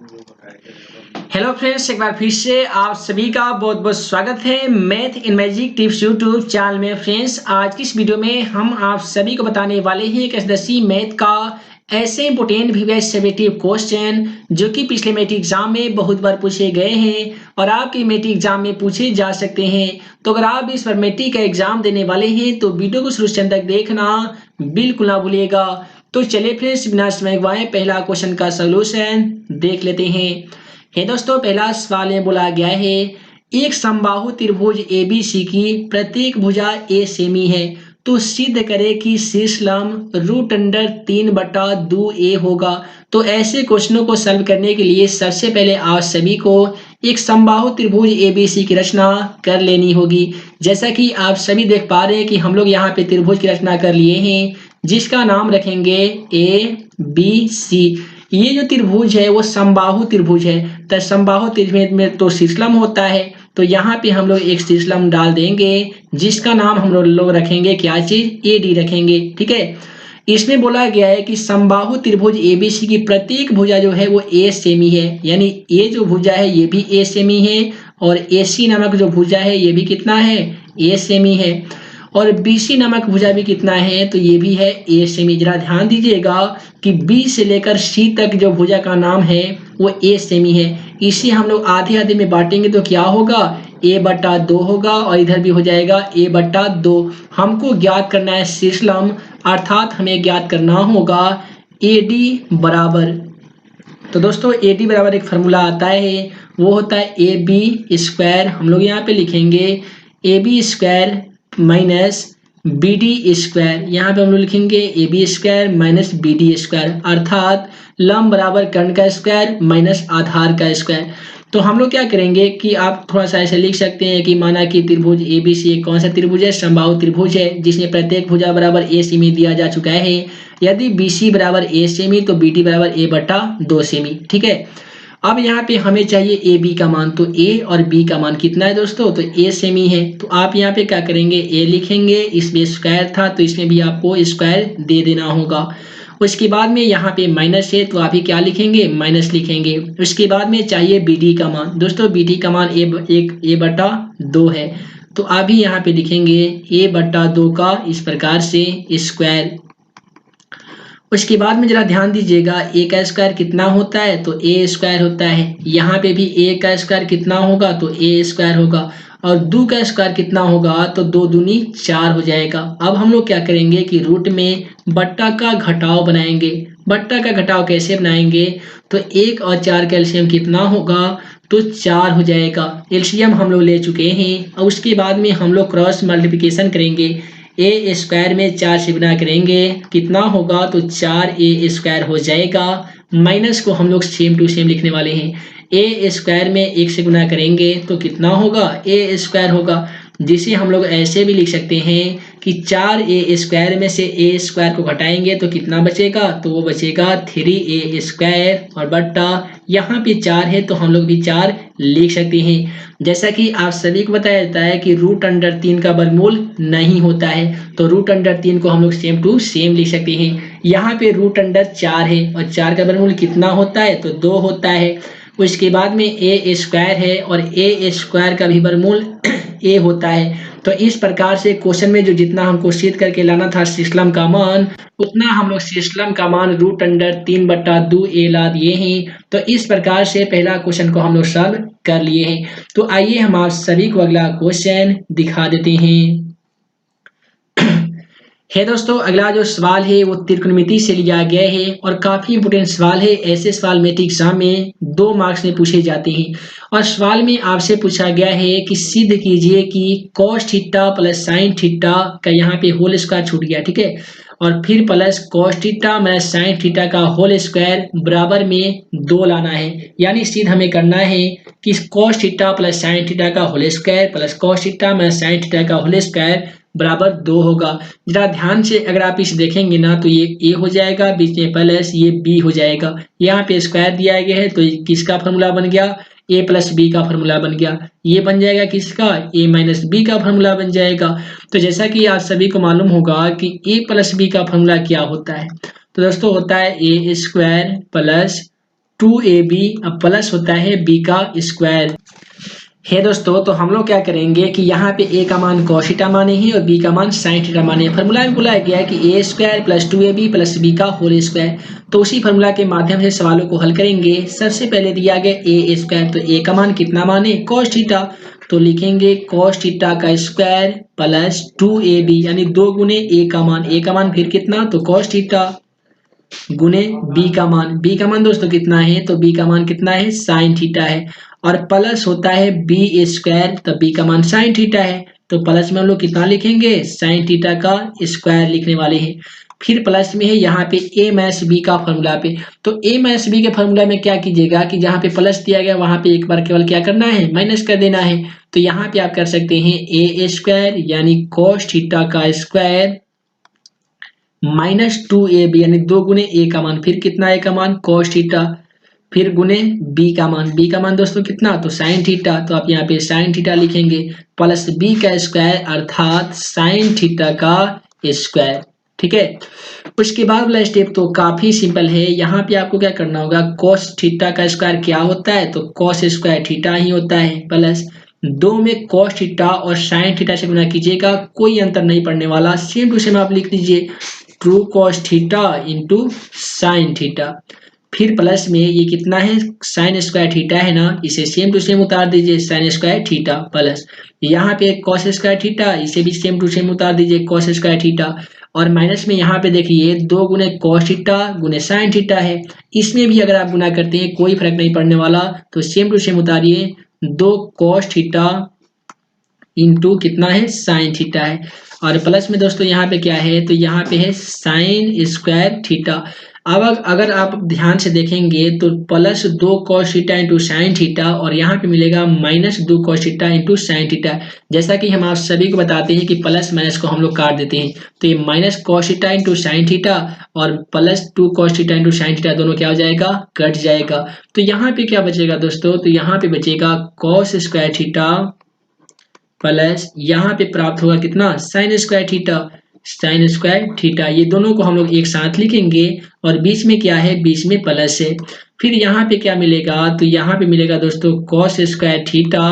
Hello friends, एक बार फिर से आप सभी का बहुत बहुत स्वागत है math in magic tips YouTube channel में। फ्रेंड्स, आज की इस वीडियो में हम आप सभी को बताने वाले हैं कि दसवीं मैथ का ऐसे इंपोर्टेंट प्रीवियस समेटिव क्वेश्चन जो कि पिछले मैट्रिक एग्जाम में बहुत बार पूछे गए हैं और आपके मैट्रिक एग्जाम में पूछे जा सकते हैं। तो अगर आप इस बार मैट्रिक का एग्जाम देने वाले हैं तो वीडियो को शुरू से अंत तक देखना बिल्कुल ना भूलिएगा। तो चलिए फ्रेंड्स, बिना समय गवाए पहला क्वेश्चन का सोल्यूशन देख लेते हैं। दोस्तों, पहला सवाल में बोला गया है एक समबाहु त्रिभुज एबीसी की प्रत्येक भुजा ए सेमी है तो सिद्ध करे कि शीर्ष लंब √3/2 ए होगा। तो ऐसे क्वेश्चनों को सॉल्व करने के लिए सबसे पहले आप सभी को एक समबाहु त्रिभुज एबीसी की रचना कर लेनी होगी। जैसा कि आप सभी देख पा रहे हैं कि हम लोग यहाँ पे त्रिभुज की रचना कर लिए हैं जिसका नाम रखेंगे ए बी सी। ये जो त्रिभुज है वो समबाहु त्रिभुज है। तो समबाहु त्रिभुज में तो शीर्षलंब होता है, तो यहाँ पे हम लोग एक शीर्षलंब डाल देंगे जिसका नाम हम लोग रखेंगे क्या चीज, ए डी रखेंगे। ठीक है, इसमें बोला गया है कि समबाहु त्रिभुज एबीसी की प्रत्येक भुजा जो है वो ए सेमी है, यानी ए जो भुजा है ये भी ए सेमी है और एसी नामक जो भुजा है ये भी कितना है, ए सेमी है। और बीसी नामक भुजा भी कितना है, तो ये भी है ए सेमी। जरा ध्यान दीजिएगा कि बी से लेकर सी तक जो भुजा का नाम है वो ए सेमी है। इसे हम लोग आधे आधे में बांटेंगे तो क्या होगा, a/2 होगा और इधर भी हो जाएगा a/2। हमको ज्ञात करना है शीर्षलंब, अर्थात हमें ज्ञात करना होगा AD बराबर। तो दोस्तों AD बराबर एक फार्मूला आता है, वो होता है AB²। हम लोग यहाँ पे लिखेंगे AB² माइनस BD²। यहाँ पे हम लोग लिखेंगे AB² माइनस BD², अर्थात लंब बराबर कर्ण का स्क्वायर माइनस आधार का स्क्वायर। तो हम लोग क्या करेंगे कि आप थोड़ा सा ऐसे लिख सकते हैं कि माना कि त्रिभुज ABC कौन सा त्रिभुज है, समबाहु त्रिभुज है जिसमें प्रत्येक भुजा बराबर ए सेमी दिया जा चुका है। यदि BC बराबर ए सेमी तो BD बराबर a/2 सेमी। ठीक है, अब यहाँ पे हमें चाहिए ए बी का मान, तो ए और बी का मान कितना है दोस्तों, तो ए सेमी है। तो आप यहाँ पे क्या करेंगे, ए लिखेंगे, इसमें स्क्वायर था तो इसमें भी आपको स्क्वायर दे देना होगा। उसके बाद में यहाँ पे माइनस है तो आप ही क्या लिखेंगे, माइनस लिखेंगे। उसके बाद में चाहिए बी डी का मान। दोस्तों बी डी का मान a/2 है, तो आप भी यहाँ पे लिखेंगे a/2 का इस प्रकार से स्क्वायर। उसके बाद में जरा ध्यान दीजिएगा ए का स्क्वायर कितना होता है, तो a² होता है। यहाँ पे भी ए का स्क्वायर कितना होगा, तो a² होगा। और 2 का स्क्वायर कितना होगा, तो 2 दूनी 4 हो जाएगा। अब हम लोग क्या करेंगे कि रूट में बट्टा का घटाव बनाएंगे। बट्टा का घटाव कैसे बनाएंगे, तो 1 और 4 का एलसीएम कितना होगा, तो 4 हो जाएगा। एलसीएम हम लोग ले चुके हैं। और उसके बाद में हम लोग क्रॉस मल्टीप्लिकेशन करेंगे। a² में 4 से गुना करेंगे कितना होगा, तो 4a² हो जाएगा। माइनस को हम लोग सेम टू सेम लिखने वाले हैं। a² में 1 से गुना करेंगे तो कितना होगा, a² होगा, जिसे हम लोग ऐसे भी लिख सकते हैं कि 4a² में से a² को घटाएंगे तो कितना बचेगा, तो वो बचेगा 3a² और बट्टा यहाँ पे 4 है तो हम लोग भी 4 लिख सकते हैं। जैसा कि आप सभी को बताया जाता है कि √3 का वर्गमूल नहीं होता है, तो √3 को हम लोग सेम टू सेम लिख सकते हैं। यहाँ पे √4 है और 4 का वर्गमूल कितना होता है, तो 2 होता है। उसके बाद में a² है और a² का भी वर्गमूल a होता है। तो इस प्रकार से क्वेश्चन में जो जितना हमको सिद्ध करके लाना था शीर्षलंब का मान, उतना हम लोग शीर्षलंब का मान √3/2 a ला दिए हैं। तो इस प्रकार से पहला क्वेश्चन को हम लोग सॉल्व कर लिए हैं। तो आइए हम आप सभी को अगला क्वेश्चन दिखा देते हैं। दोस्तों, अगला जो सवाल है वो त्रिकोणमिति से लिया गया है और काफी इंपोर्टेंट सवाल है। ऐसे सवाल मैट्रिक एग्जाम में 2 मार्क्स में पूछे जाते हैं। और सवाल में आपसे पूछा गया है कि सिद्ध कीजिए कि cos theta plus sin theta का यहाँ पे होल स्क्वायर छूट गया। ठीक है, और फिर plus cos theta minus sin theta का होल स्क्वायर बराबर में 2 लाना है। यानी सिद्ध हमें करना है कि cos theta plus sin theta का whole square plus cos theta minus sin theta का होल स्क्वायर बराबर 2 होगा। जरा ध्यान से अगर आप इसे देखेंगे ना तो ये a हो जाएगा, बीच में प्लस ये b हो जाएगा। यहाँ पे स्क्वायर दिया गया है तो किसका फार्मूला बन गया, a प्लस बी का फार्मूला बन गया। ये बन जाएगा किसका, a माइनस बी का फार्मूला बन जाएगा। तो जैसा कि आप सभी को मालूम होगा कि a प्लस बी का फार्मूला क्या होता है, तो दोस्तों होता है a² प्लस 2ab प्लस होता है b का स्क्वायर है दोस्तों। तो हम लोग क्या करेंगे कि यहाँ पे a का मान cos थीटा माने हैं और b का मान sin थीटा माने हैं। फॉर्मूला में बोला गया है कि a square plus 2ab plus b का होल स्क्वायर। तो उसी फॉर्मूला के माध्यम से सवालों को हल करेंगे। सबसे पहले दिया गया a स्क्वायर, तो a का मान कितना माने cos थीटा, तो लिखेंगे cos थीटा का स्क्वायर प्लस 2ab यानी 2 गुने a का मान फिर कितना, तो cos थीटा गुने b का मान दोस्तों कितना है, तो b का मान कितना है sin थीटा है और प्लस होता है b स्क्वायर, तो b का मान sin थीटा है। तो प्लस में हम लोग कितना लिखेंगे sin थीटा का स्क्वायर लिखने वाले हैं। फिर प्लस में है यहाँ पे a माइनस b का फॉर्मूला पे, तो a माइनस b के फॉर्मूला में क्या कीजिएगा कि जहाँ पे प्लस दिया गया वहां पे एक बार केवल क्या करना है माइनस कर देना है। तो यहाँ पे आप कर सकते हैं a स्क्वायर यानी cos थीटा का स्क्वायर माइनस 2ab यानी 2 गुने a का मान फिर कितना a का मान cos थीटा फिर गुने b का मान दोस्तों कितना, तो sin थीटा, तो आप यहाँ पे sin थीटा लिखेंगे प्लस b का स्क्वायर अर्थात sin थीटा का स्क्वायर। ठीक है, उसके बाद वाला स्टेप तो काफी सिंपल है। यहाँ पे आपको क्या करना होगा, cos थीटा का स्क्वायर क्या होता है, तो cos स्क्वायर थीटा ही होता है प्लस 2 में cos थीटा और sin थीटा से गुना कीजिएगा, कोई अंतर नहीं पड़ने वाला, सेम टू सेम आप लिख दीजिए true cos theta into sine theta. फिर प्लस में ये कितना है साइन स्क्वायर थीटा है ना, इसे सेम टू सेम उतार दीजिए साइन स्क्वायर थीटा प्लस यहाँ पे cos स्क्वायर थीटा, इसे भी सेम टू सेम उतार दीजिए cos स्क्वायर थीटा और माइनस में यहाँ पे देखिए 2 गुने cos थीटा गुने साइन थीटा है, इसमें भी अगर आप गुना करते हैं कोई फर्क नहीं पड़ने वाला, तो सेम टू सेम उतारिए 2 cos थीटा इंटू कितना है साइन थीटा है और प्लस में दोस्तों यहाँ पे क्या है, तो यहाँ पे है साइन स्क्वायर थीटा। अब अगर आप ध्यान से देखेंगे तो plus 2 cos theta into sine theta और यहाँ पे मिलेगा minus 2 cos theta into sine theta. जैसा कि हम आप सभी को बताते हैं कि प्लस माइनस को हम लोग काट देते हैं, तो ये minus cos theta into sine theta और plus 2 cos theta into sine theta दोनों क्या हो जाएगा, कट जाएगा। तो यहाँ पे क्या बचेगा दोस्तों, तो यहाँ पे बचेगा cos स्क्वायर थीटा प्लस यहाँ पे प्राप्त होगा कितना साइन स्क्वायर थीटा, ये दोनों को हम लोग एक साथ लिखेंगे और बीच में क्या है, बीच में प्लस है। फिर यहाँ पे क्या मिलेगा, तो यहाँ पे मिलेगा दोस्तों cos स्क्वायर थीटा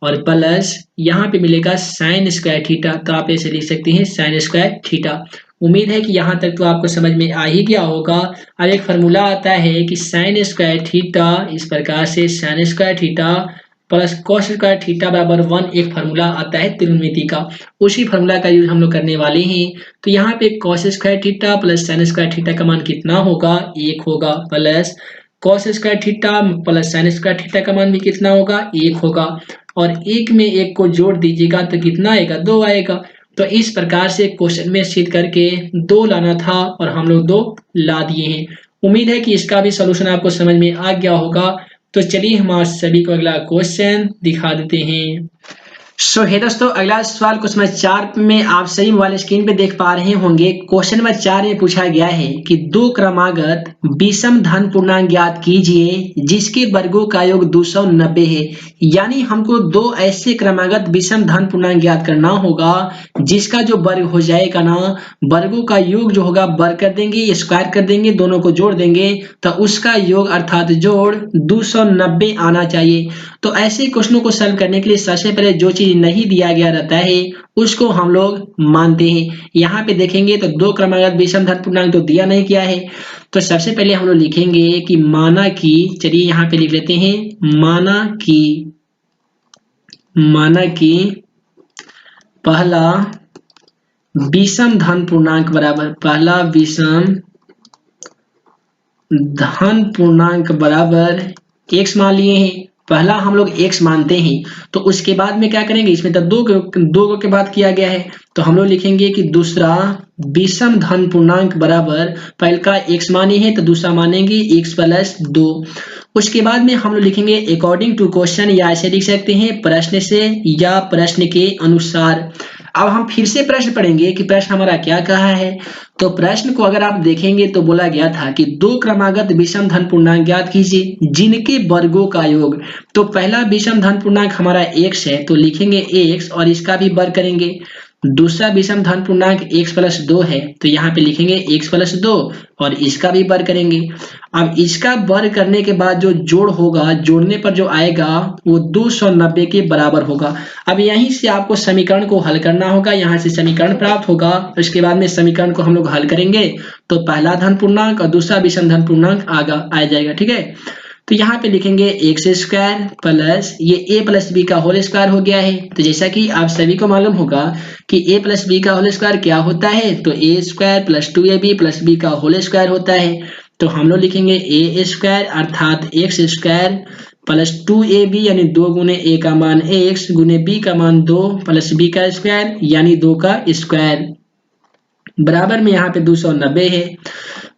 और प्लस यहाँ पे मिलेगा साइन स्क्वायर थीटा, तो आप ऐसे लिख सकते हैं साइन स्क्वायर थीटा। उम्मीद है कि यहाँ तक तो आपको समझ में आ ही गया होगा। अब एक फॉर्मूला आता है कि साइन स्क्वायर थीटा, इस प्रकार से sine square theta plus cos square theta बराबर 1 एक फार्मूला आता है त्रिकोणमिति का, उसी फार्मूला का यूज हम लोग करने वाले हैं। तो यहाँ पे cos square theta plus sin square theta का मान कितना होगा, 1 होगा plus cos square theta plus sin square theta का मान भी कितना होगा, 1 होगा और 1 में 1 को जोड़ दीजिएगा तो कितना आएगा, 2 आएगा। तो इस प्रकार से क्वेश्चन में सिद्ध करके 2 लाना था और हम लोग 2 ला दिए हैं। उम्मीद है कि इसका भी सॉल्यूशन आपको समझ में आ गया होगा। तो चलिए हम आज सभी को अगला क्वेश्चन दिखा देते हैं। सो है दोस्तों, अगला सवाल क्वेश्चन नंबर 4 में आप सभी मोबाइल स्क्रीन पे देख पा रहे होंगे। क्वेश्चन नंबर 4 में पूछा गया है कि 2 क्रमागत विषम धन पूर्णांक ज्ञात कीजिए जिसके वर्गों का योग 290 है। यानी हमको 2 ऐसे क्रमागत विषम धन पूर्णांक ज्ञात करना होगा जिसका जो वर्ग हो जाएगा ना, वर्गों का योग जो होगा वर्ग कर देंगे, स्क्वायर कर देंगे, दोनों को जोड़ देंगे तो उसका योग अर्थात जोड़ 290 आना चाहिए। तो ऐसे क्वेश्चनों को सॉल्व करने के लिए सबसे पहले जो चीज नहीं दिया गया रहता है उसको हम लोग मानते हैं। यहाँ पे देखेंगे तो 2 क्रमागत विषम धन पूर्णांक तो दिया नहीं गया है, तो सबसे पहले हम लोग लिखेंगे कि माना कि, चलिए यहाँ पे लिख लेते हैं माना कि पहला विषम धन पूर्णांक बराबर, पहला विषम धन पूर्णांक बराबर x मान लिए हैं। पहला हम लोग x मानते हैं तो उसके बाद में क्या करेंगे, इसमें तो दो के बाद किया गया है तो हम लोग लिखेंगे कि दूसरा विषम धन पूर्णांक बराबर, पहले का x माने हैं तो दूसरा मानेंगे x प्लस 2। उसके बाद में हम लोग लिखेंगे अकॉर्डिंग टू क्वेश्चन, या ऐसे लिख सकते हैं प्रश्न से या प्रश्न के अनुसार। अब हम फिर से प्रश्न पढ़ेंगे कि प्रश्न हमारा क्या कहा है। तो प्रश्न को अगर आप देखेंगे तो बोला गया था कि 2 क्रमागत विषम धन पूर्णांक ज्ञात कीजिए जिनके वर्गों का योग। तो पहला विषम धन पूर्णांक हमारा x है तो लिखेंगे x और इसका भी वर्ग करेंगे। दूसरा विषम धन पूर्णांक x प्लस 2 है तो यहाँ पे लिखेंगे x प्लस 2 और इसका भी वर्ग करेंगे। अब इसका वर्ग करने के बाद जो जोड़ होगा, जोड़ने पर जो आएगा वो 290 के बराबर होगा। अब यहीं से आपको समीकरण को हल करना होगा, यहाँ से समीकरण प्राप्त होगा, उसके बाद में समीकरण को हम लोग हल करेंगे तो पहला धन पूर्णांक और दूसरा विषम धन पूर्णांक आ जाएगा। ठीक है, तो यहाँ पे लिखेंगे एक्स स्क्वायर प्लस ये ए प्लस बी का होल स्क्वायर हो गया है। तो जैसा कि आप सभी को मालूम होगा कि ए प्लस बी का होल स्क्वायर क्या होता है, तो ए स्क्वायर प्लस 2ab प्लस बी का होल स्क्वायर होता है। तो हम लोग लिखेंगे ए स्क्वायर अर्थात एक्स स्क्वायर प्लस 2ab यानी 2 गुने ए का मान x गुने बी का मान 2 प्लस बी का स्क्वायर यानी 2 का स्क्वायर बराबर में यहाँ पे 290 है।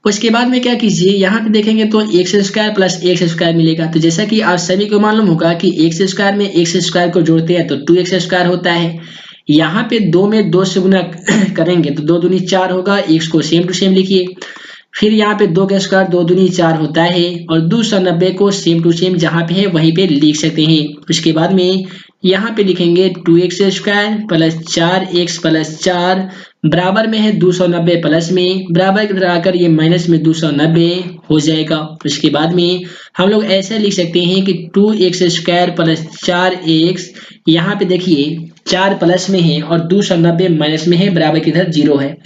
उसके बाद में क्या कीजिए, यहाँ पे देखेंगे तो x square plus x square मिलेगा। तो जैसा कि आप सभी को मालूम होगा कि एक्स स्क्वायर में एक्स स्क्वायर को जोड़ते हैं तो 2x स्क्वायर होता है। यहाँ पे 2 में 2 से गुना करेंगे तो 2 दूनी 4 होगा, x को सेम टू सेम लिखिए। फिर यहाँ पे 2 का स्क्वायर 2 दूनी 4 होता है और 290 को सेम टू सेम जहाँ पे है वहीं पे लिख सकते हैं। उसके बाद में यहाँ पे लिखेंगे 2x square plus 4x plus 4 बराबर में है 290 प्लस में बराबर की तरह आकर ये माइनस में 290 हो जाएगा। उसके बाद में हम लोग ऐसे लिख सकते हैं कि 2x स्क्वायर प्लस 4x, यहाँ पे देखिए 4 प्लस में है और 290 माइनस में है, बराबर की इधर 0 है।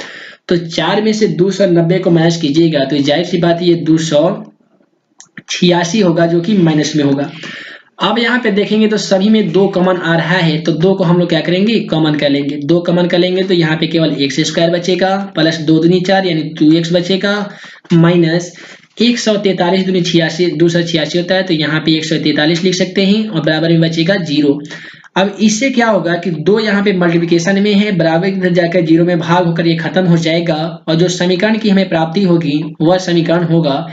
तो 4 में से 290 को माइनस कीजिएगा तो जाहिर सी बात ये 286 होगा जो कि माइनस में होगा। अब यहाँ पे देखेंगे तो सभी में 2 कॉमन आ रहा है तो 2 को हम लोग क्या करेंगे, कॉमन कर लेंगे। 2 कॉमन कर लेंगे तो यहाँ पे केवल एक्स स्क्वायर बचेगा प्लस 2 दूनी 4 यानी 2x बचेगा माइनस 143 दूनी 86 286 होता है तो यहाँ पे 143 लिख सकते हैं और बराबर में बचेगा 0। अब इससे क्या होगा कि 2 यहाँ पे मल्टीप्लिकेशन में है, बराबर की तरफ जाकर 0 में भाग होकर ये खत्म हो जाएगा और जो समीकरण की हमें प्राप्ति होगी वह समीकरण होगा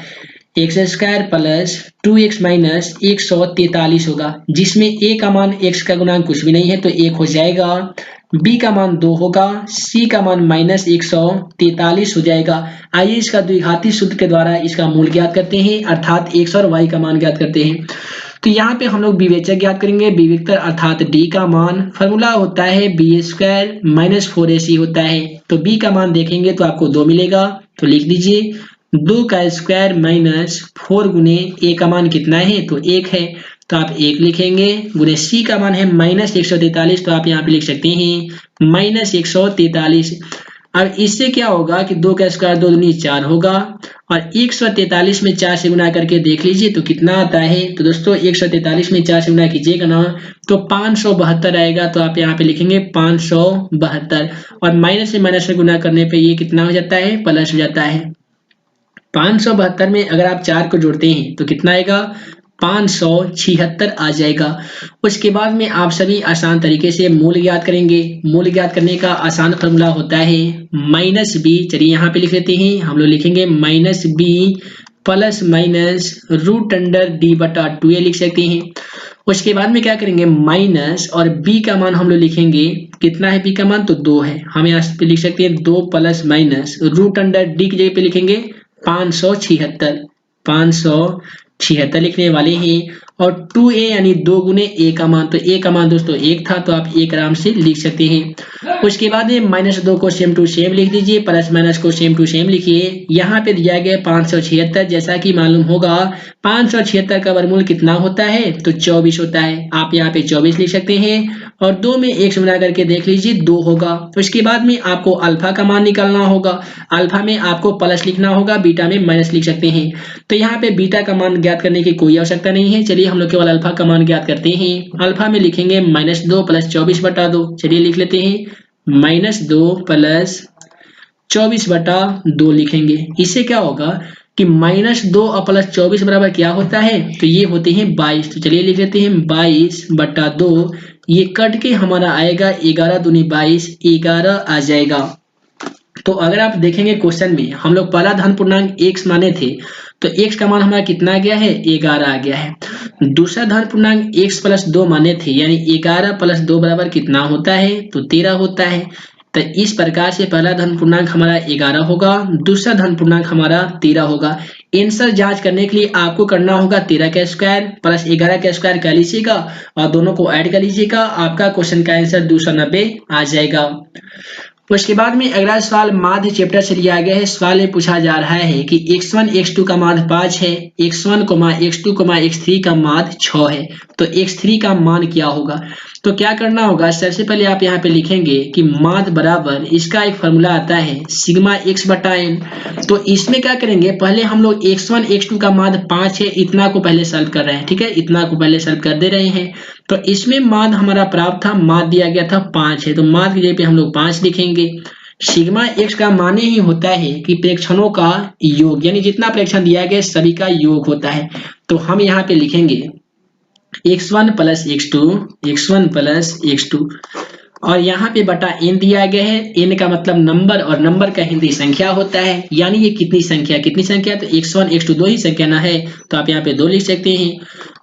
x square plus 2x minus 143 होगा, जिसमें a का मान x का गुणांक कुछ भी नहीं है तो 1 हो जाएगा, b का मान 2 होगा, c का मान माइनस 143 हो जाएगा। आइए इसका द्विघाती सूत्र के द्वारा इसका मूल ज्ञात करते हैं अर्थात x और y का मान ज्ञात करते हैं। तो यहाँ पे हम लोग विवेचक ज्ञात करेंगे, विवेक्तर अर्थात d का मान फॉर्मूला होता है b स्क्वायर माइनस 4ac होता है। तो b का मान देखेंगे तो आपको 2 मिलेगा तो लिख दीजिए 2 का स्क्वायर माइनस 4 गुने a का मान कितना है तो 1 है तो आप 1 लिखेंगे गुने c का मान है माइनस 143 तो आप यहाँ पे लिख सकते हैं माइनस 143। अब इससे क्या होगा कि 2 का स्क्वायर 2 दूनी 4 होगा और 143 में 4 से गुना करके देख लीजिए तो कितना आता है। तो दोस्तों 143 में 4 से गुना कीजिएगा ना तो 572 आएगा तो आप यहाँ पे लिखेंगे 572 और माइनस से माइनस से गुना करने पे ये कितना हो जाता है, प्लस हो जाता है। 572 में अगर आप 4 को जोड़ते हैं तो कितना आएगा, 576 आ जाएगा। उसके बाद में आप सभी आसान तरीके से मूल ज्ञात करेंगे। मूल ज्ञात करने का आसान फॉर्मूला होता है माइनस बी, चलिए यहाँ पे लिख लेते हैं, हम लोग लिखेंगे minus b plus minus root under d बटा 2a लिख सकते हैं। उसके बाद में क्या करेंगे, माइनस और b का मान हम लोग लिखेंगे, कितना है b का मान तो 2 है, हम यहाँ पे लिख सकते हैं 2 plus minus root under d की जगह पे लिखेंगे 576 लिखने वाले हैं और 2a यानी 2 गुने a का मान, तो a का मान दोस्तों 1 था तो आप 1 आराम से लिख सकते हैं। उसके बाद में माइनस 2 को सेम टू सेम लिख दीजिए, प्लस माइनस को सेम टू सेम लिखिए। यहाँ पे दिया गया 576, जैसा कि मालूम होगा 576 का वर्गमूल कितना होता है तो 24 होता है, आप यहाँ पे 24 लिख सकते हैं और 2 में 1 से गुणा करके देख लीजिए 2 होगा। उसके बाद में आपको अल्फा का मान निकालना होगा, अल्फा में आपको प्लस लिखना होगा, बीटा में माइनस लिख सकते हैं। तो यहाँ पे बीटा का मान ज्ञात करने की कोई आवश्यकता नहीं है, चलिए हम लोग केवल अल्फा का मान ज्ञात करते हैं। अल्फा में लिखेंगे -2 प्लस 24 बटा 2, चलिए लिख लेते हैं -2 प्लस 24 बटा 2 लिखेंगे। इससे क्या होगा कि -2 और प्लस 24 बराबर क्या होता है तो ये होते हैं 22, तो चलिए लिख लेते हैं 22 बटा 2, ये कट के हमारा आएगा 11 दूनी 22, 11 आ जाएगा। तो अगर आप देखेंगे क्वेश्चन में हम लोग पहला धन पूर्णांक x माने थे तो x का मान हमारा कितना आ गया है, 11 आ गया है। दूसरा धन पूर्णांक x प्लस 2 माने थे यानी 11 प्लस 2 बराबर कितना होता है तो 13 होता है। तो इस प्रकार से पहला धन पूर्णांक हमारा 11 होगा, दूसरा धन पूर्णांक हमारा 13 होगा। आंसर जांच करने के लिए आपको करना होगा 13 का स्क्वायर प्लस 11 का स्क्वायर कर लीजिएगा और दोनों को ऐड कर लीजिएगा, आपका क्वेश्चन का आंसर 290 आ जाएगा। उसके बाद में अगला सवाल माध्य चैप्टर से लिया गया है। सवाल में पूछा जा रहा है कि x1 x2 का माध्य 5 है, x1, x2, x3 का माध्य 6 है, तो x3 का मान क्या होगा। तो क्या करना होगा, सबसे पहले आप यहाँ पे लिखेंगे कि माध्य बराबर, इसका एक फॉर्मूला आता है सिग्मा x बटा n। तो इसमें क्या करेंगे, पहले हम लोग x1 x2 का माध्य 5 है, इतना को पहले सॉल्व कर रहे हैं, ठीक है, इतना को पहले सॉल्व कर दे रहे हैं। तो इसमें माध्य हमारा प्राप्त था, माध्य दिया गया था 5 है, तो माध्य की जगह पे हम लोग 5 लिखेंगे। सिग्मा x का माने ही होता है कि प्रेक्षणों का योग, यानी जितना प्रेक्षण दिया गया सभी का योग होता है। तो हम यहाँ पे लिखेंगे x1 plus x2, x1 plus x2, और यहाँ पे बटा n दिया गया है। n का मतलब नंबर और नंबर का हिंदी संख्या होता है, यानी ये कितनी संख्या, तो x1 x2 दो ही संख्या ना है, तो आप यहाँ पे 2 लिख सकते हैं।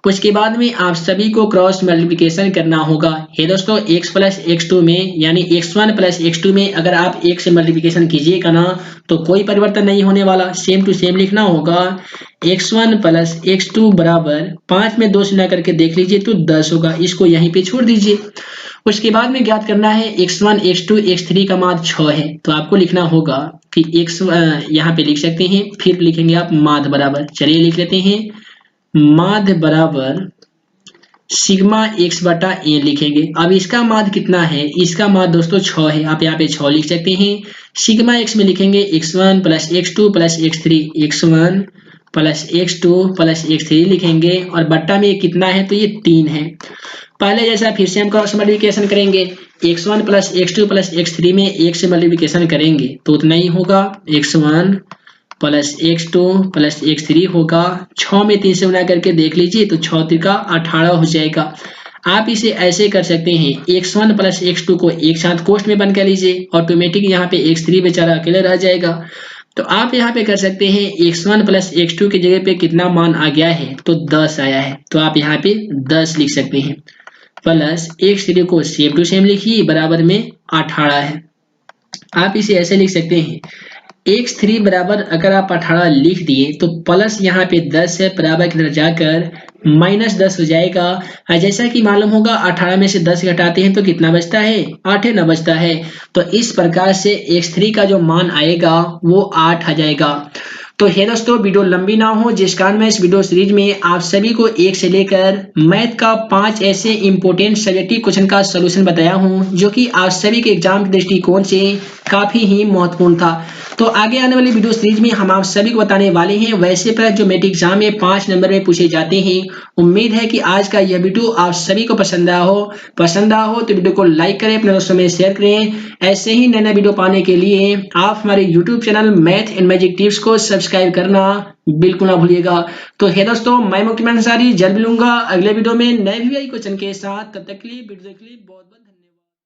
उसके बाद में आप सभी को क्रॉस मल्टीप्लिकेशन करना होगा। हे दोस्तों, x प्लस x2 में यानी x1 प्लस x2 में अगर आप 1 से मल्टीप्लिकेशन कीजिएगा ना तो कोई परिवर्तन नहीं होने वाला, सेम टू सेम लिखना होगा। x1 प्लस x2 बराबर 5 में 2 से ना करके देख लीजिए तो 10 होगा, इसको यहीं पे छोड़ दीजिए। उसके बाद में ज्ञात करना है x1 x2 x3 का माध्य 6 है, तो आपको लिखना होगा कि यहाँ पे लिख सकते हैं, फिर लिखेंगे आप माध्य बराबर, चलिए लिख लेते हैं, माध्य बराबर सिग्मा x बटा a लिखेंगे। अब इसका माध्य कितना है, इसका माध्य दोस्तों 6 है, आप यहाँ पे 6 लिख सकते हैं। सिग्मा x में लिखेंगे x1 plus x2 plus x3, x1 plus x2 plus x3 लिखेंगे, और बट्टा में कितना है, तो ये 3 है। पहले जैसा फिर से हम क्रॉस मल्टीप्लिकेशन करेंगे, x1 plus x2 plus x3 में 1 से मल्टीप्लिकेशन करेंगे तो उतना ही होगा, x1 plus x2 plus x3 होगा। 6 में 3 से गुणा करके देख लीजिए तो 6 त्रिका 18 हो जाएगा। आप इसे ऐसे कर सकते हैं, x1 प्लस x2 को एक साथ कोष्ठ में बंद कर लीजिए, ऑटोमेटिक यहाँ पे x3 बेचारा अकेले रह जाएगा। तो आप यहाँ पे कर सकते हैं x1 प्लस x2 की जगह पे कितना मान आ गया है, तो 10 आया है, तो आप यहाँ पे 10 लिख सकते हैं, प्लस x3 को सेम टू सेम लिखिए, बराबर में 18 है। आप इसे ऐसे लिख सकते हैं, x3 बराबर अगर आप 18 लिख दिए तो प्लस यहाँ पे 10 है, बराबर की तरफ जाकर -10 हो जाएगा। जैसा कि मालूम होगा 18 में से 10 घटाते हैं तो कितना बचता है, 8 न बचता है। तो इस प्रकार से x3 का जो मान आएगा वो 8 आ जाएगा। तो हे दोस्तों, वीडियो लंबी ना हो जिस कारण मैं इस वीडियो सीरीज में आप सभी को 1 से लेकर मैथ का 5 ऐसे इंपॉर्टेंट सब्जेक्टिव क्वेश्चन का सलूशन बताया हूं जो कि आप सभी के एग्जाम के दृष्टिकोण से काफी ही महत्वपूर्ण था। तो आगे आने वाली वीडियो सीरीज में हम आप सभी को बताने वाले हैं वैसे प्रश्न जो मेट एग्जाम में 5 नंबर में पूछे जाते हैं। उम्मीद है कि आज का यह वीडियो आप सभी को पसंद आया हो तो वीडियो को लाइक करें, अपने दोस्तों में शेयर करें। ऐसे ही नए नए वीडियो पाने के लिए आप हमारे YouTube channel math and magic tips को सब्सक्राइब करना बिल्कुल ना भूलिएगा। तो हे दोस्तों, मैं मुक्तिमान अंसारी जल्द मिलूंगा अगले वीडियो में नए वीडियो क्वेश्चन के साथ। तब तक के लिए वीडियो के लिए बहुत बहुत